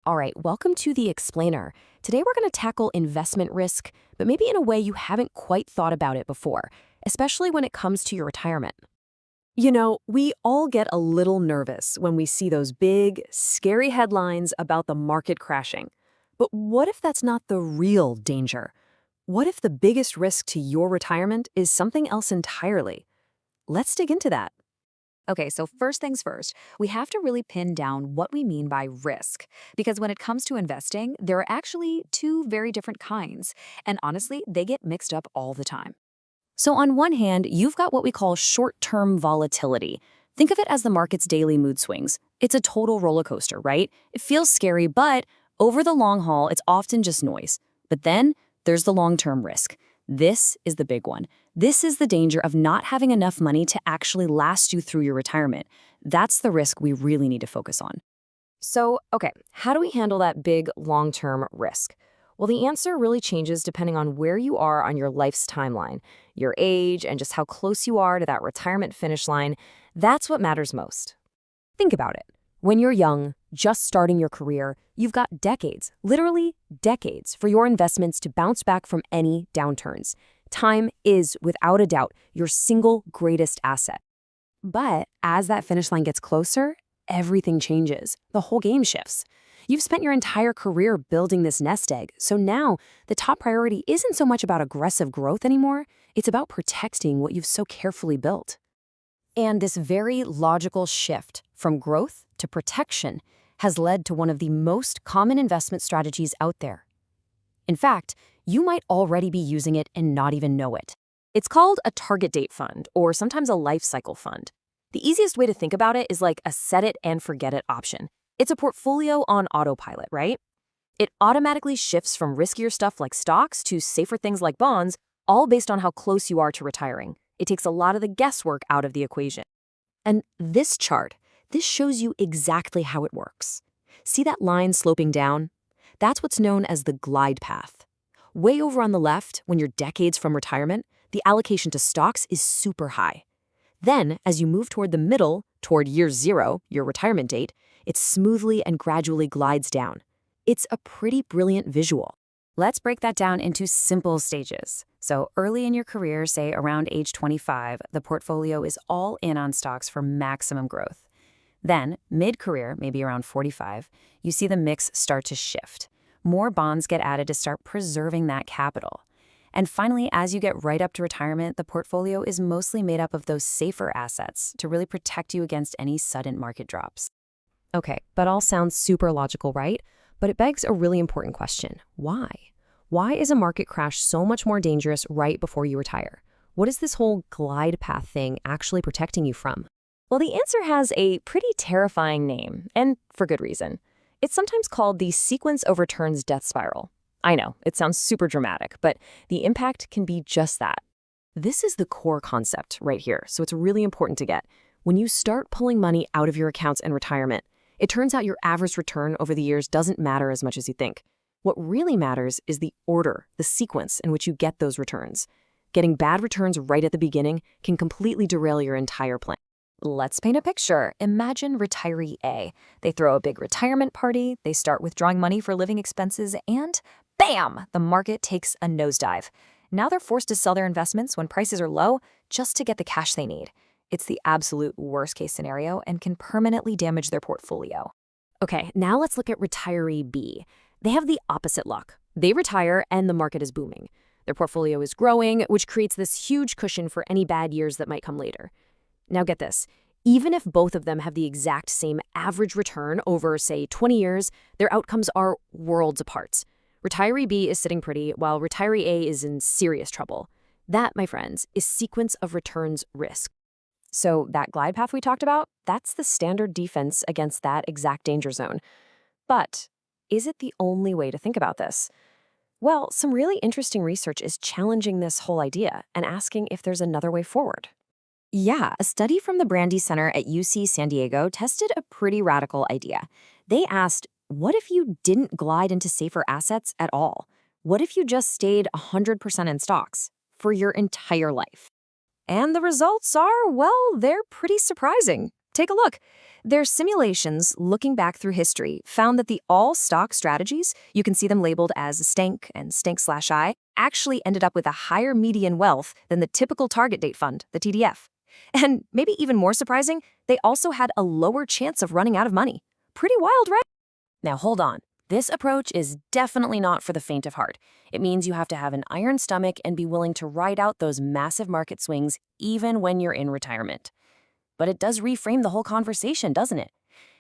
All right, welcome to The Explainer. Today we're going to tackle investment risk, but maybe in a way you haven't quite thought about it before, especially when it comes to your retirement. We all get a little nervous when we see those big, scary headlines about the market crashing. But what if that's not the real danger? What if the biggest risk to your retirement is something else entirely? Let's dig into that. Okay, so first things first, we have to really pin down what we mean by risk. Because when it comes to investing, there are actually two very different kinds. And honestly, they get mixed up all the time. So, on one hand, you've got what we call short term volatility. Think of it as the market's daily mood swings. It's a total roller coaster, right? It feels scary, but over the long haul, it's often just noise. But then there's the long term risk. This is the big one. This is the danger of not having enough money to actually last you through your retirement. That's the risk we really need to focus on. So, okay, how do we handle that big long-term risk? Well, the answer really changes depending on where you are on your life's timeline, your age, and just how close you are to that retirement finish line. That's what matters most. Think about it. When you're young, just starting your career, you've got decades, literally decades, for your investments to bounce back from any downturns. Time is, without a doubt, your single greatest asset. But as that finish line gets closer, everything changes. The whole game shifts. You've spent your entire career building this nest egg, so now the top priority isn't so much about aggressive growth anymore, it's about protecting what you've so carefully built. And this very logical shift from growth to protection has led to one of the most common investment strategies out there. In fact, you might already be using it and not even know it. It's called a target date fund, or sometimes a life cycle fund. The easiest way to think about it is like a set it and forget it option. It's a portfolio on autopilot, right? It automatically shifts from riskier stuff like stocks to safer things like bonds, all based on how close you are to retiring. It takes a lot of the guesswork out of the equation. And this chart, this shows you exactly how it works. See that line sloping down? That's what's known as the glide path. Way over on the left, when you're decades from retirement, the allocation to stocks is super high. Then, as you move toward the middle, toward year zero, your retirement date, it smoothly and gradually glides down. It's a pretty brilliant visual. Let's break that down into simple stages. So early in your career, say around age 25, the portfolio is all in on stocks for maximum growth. Then, mid-career, maybe around 45, you see the mix start to shift. More bonds get added to start preserving that capital. And finally, as you get right up to retirement, the portfolio is mostly made up of those safer assets to really protect you against any sudden market drops. Okay, that all sounds super logical, right? But it begs a really important question. Why? Why is a market crash so much more dangerous right before you retire? What is this whole glide path thing actually protecting you from? Well, the answer has a pretty terrifying name, and for good reason. It's sometimes called the sequence of returns death spiral. I know, it sounds super dramatic, but the impact can be just that. This is the core concept right here, so it's really important to get. When you start pulling money out of your accounts in retirement, it turns out your average return over the years doesn't matter as much as you think. What really matters is the order, the sequence in which you get those returns. Getting bad returns right at the beginning can completely derail your entire plan. Let's paint a picture. Imagine retiree A. They throw a big retirement party, they start withdrawing money for living expenses, and bam! The market takes a nosedive. Now they're forced to sell their investments when prices are low just to get the cash they need. It's the absolute worst-case scenario and can permanently damage their portfolio. Okay, now let's look at retiree B. They have the opposite luck. They retire and the market is booming. Their portfolio is growing, which creates this huge cushion for any bad years that might come later. Now get this, even if both of them have the exact same average return over, say, 20 years, their outcomes are worlds apart. Retiree B is sitting pretty, while retiree A is in serious trouble. That, my friends, is sequence of returns risk. So that glide path we talked about, that's the standard defense against that exact danger zone. But is it the only way to think about this? Well, some really interesting research is challenging this whole idea and asking if there's another way forward. Yeah, a study from the Brandy Center at UC San Diego tested a pretty radical idea. They asked, what if you didn't glide into safer assets at all? What if you just stayed 100% in stocks for your entire life? And the results are, well, they're pretty surprising. Take a look. Their simulations, looking back through history, found that the all-stock strategies, you can see them labeled as STANK and STANK/I, actually ended up with a higher median wealth than the typical target date fund, the TDF. And maybe even more surprising, they also had a lower chance of running out of money. Pretty wild, right? Now hold on. This approach is definitely not for the faint of heart. It means you have to have an iron stomach and be willing to ride out those massive market swings even when you're in retirement. But it does reframe the whole conversation, doesn't it?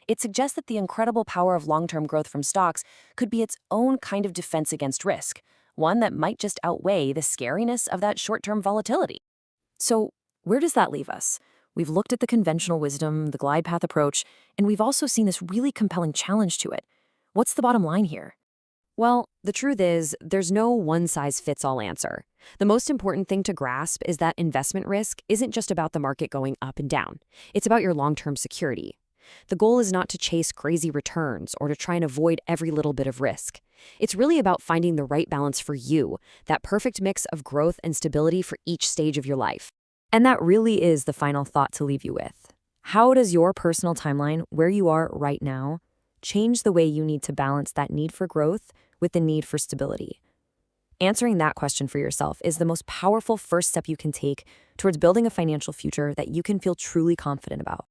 It suggests that the incredible power of long-term growth from stocks could be its own kind of defense against risk, one that might just outweigh the scariness of that short-term volatility. So, where does that leave us? We've looked at the conventional wisdom, the glide path approach, and we've also seen this really compelling challenge to it. What's the bottom line here? Well, the truth is, there's no one-size-fits-all answer. The most important thing to grasp is that investment risk isn't just about the market going up and down. It's about your long-term security. The goal is not to chase crazy returns or to try and avoid every little bit of risk. It's really about finding the right balance for you, that perfect mix of growth and stability for each stage of your life. And that really is the final thought to leave you with. How does your personal timeline, where you are right now, change the way you need to balance that need for growth with the need for stability? Answering that question for yourself is the most powerful first step you can take towards building a financial future that you can feel truly confident about.